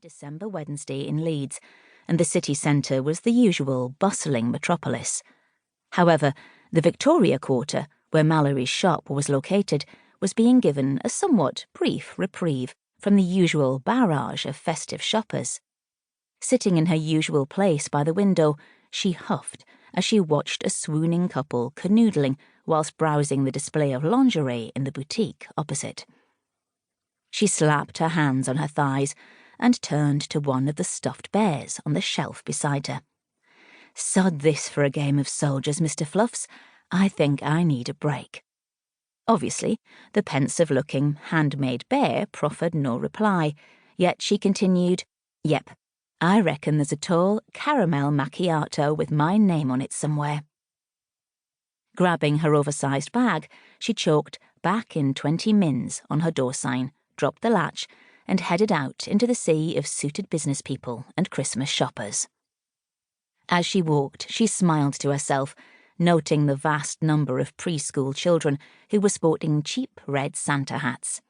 December Wednesday in Leeds, and the city centre was the usual bustling metropolis. However, the Victoria Quarter, where Mallory's shop was located, was being given a somewhat brief reprieve from the usual barrage of festive shoppers. Sitting in her usual place by the window, she huffed as she watched a swooning couple canoodling whilst browsing the display of lingerie in the boutique opposite. She slapped her hands on her thighs and turned to one of the stuffed bears on the shelf beside her. "Sod this for a game of soldiers, Mr. Fluffs. I think I need a break." Obviously, the pensive-looking, handmade bear proffered no reply, yet she continued, "Yep, I reckon there's a tall caramel macchiato with my name on it somewhere." Grabbing her oversized bag, she chalked "back in 20 mins" on her door sign, dropped the latch, and headed out into the sea of suited business people and Christmas shoppers. As she walked, she smiled to herself, noting the vast number of preschool children who were sporting cheap red Santa hats.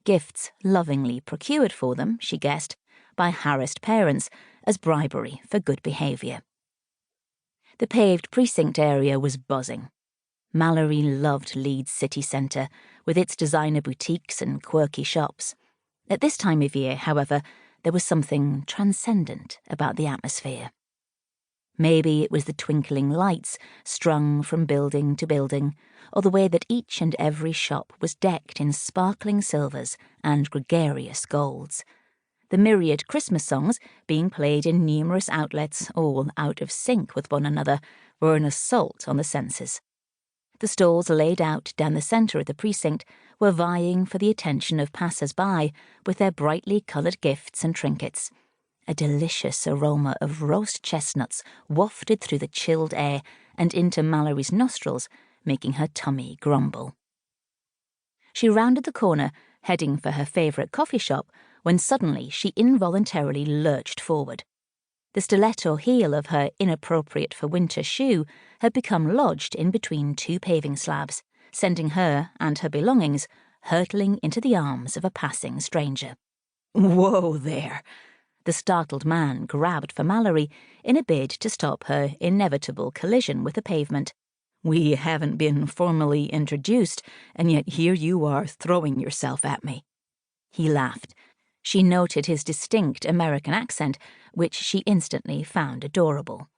Gifts lovingly procured for them, she guessed, by harassed parents as bribery for good behaviour. The paved precinct area was buzzing. Mallory loved Leeds city centre, with its designer boutiques and quirky shops. At this time of year, however, there was something transcendent about the atmosphere. Maybe it was the twinkling lights strung from building to building, or the way that each and every shop was decked in sparkling silvers and gregarious golds. The myriad Christmas songs being played in numerous outlets, all out of sync with one another, were an assault on the senses. The stalls laid out down the centre of the precinct were vying for the attention of passers-by with their brightly coloured gifts and trinkets. A delicious aroma of roast chestnuts wafted through the chilled air and into Mallory's nostrils, making her tummy grumble. She rounded the corner, heading for her favourite coffee shop, when suddenly she involuntarily lurched forward. The stiletto heel of her inappropriate-for-winter shoe had become lodged in between two paving slabs, sending her and her belongings hurtling into the arms of a passing stranger. "Whoa there!" The startled man grabbed for Mallory in a bid to stop her inevitable collision with the pavement. "We haven't been formally introduced, and yet here you are throwing yourself at me." He laughed. She noted his distinct American accent, which she instantly found adorable.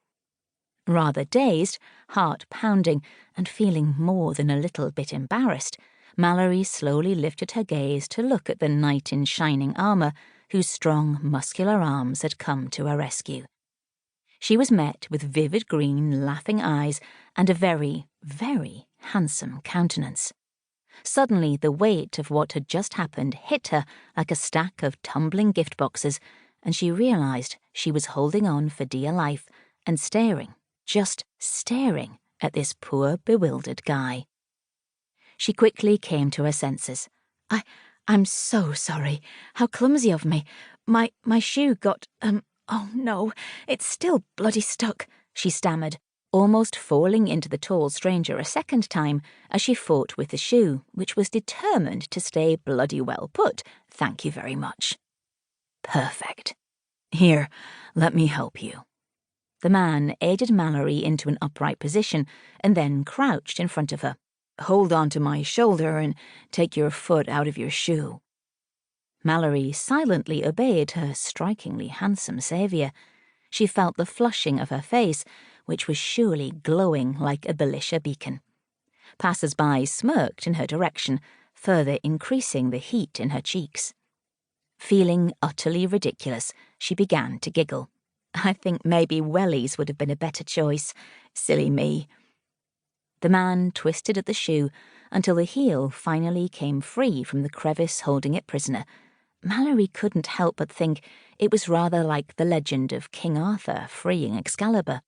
Rather dazed, heart pounding, and feeling more than a little bit embarrassed, Mallory slowly lifted her gaze to look at the knight in shining armour, whose strong, muscular arms had come to her rescue. She was met with vivid green, laughing eyes and a very, very handsome countenance. Suddenly, the weight of what had just happened hit her like a stack of tumbling gift boxes, and she realised she was holding on for dear life and staring, just staring, at this poor, bewildered guy. She quickly came to her senses. I'm so sorry. How clumsy of me. My shoe got, oh no, it's still bloody stuck," she stammered, almost falling into the tall stranger a second time as she fought with the shoe, which was determined to stay bloody well put, "thank you very much." "Perfect. Here, let me help you." The man aided Mallory into an upright position and then crouched in front of her. "Hold on to my shoulder and take your foot out of your shoe." Mallory silently obeyed her strikingly handsome saviour. She felt the flushing of her face, which was surely glowing like a Belisha beacon. Passers-by smirked in her direction, further increasing the heat in her cheeks. Feeling utterly ridiculous, she began to giggle. "I think maybe wellies would have been a better choice. Silly me." The man twisted at the shoe until the heel finally came free from the crevice holding it prisoner. Mallory couldn't help but think it was rather like the legend of King Arthur freeing Excalibur.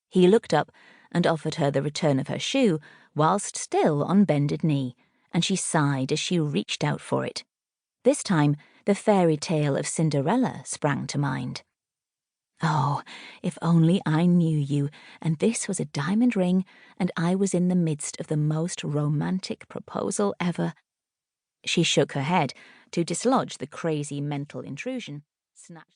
He looked up and offered her the return of her shoe whilst still on bended knee, and she sighed as she reached out for it. This time, the fairy tale of Cinderella sprang to mind. "Oh, if only I knew you, and this was a diamond ring, and I was in the midst of the most romantic proposal ever." She shook her head to dislodge the crazy mental intrusion, snatched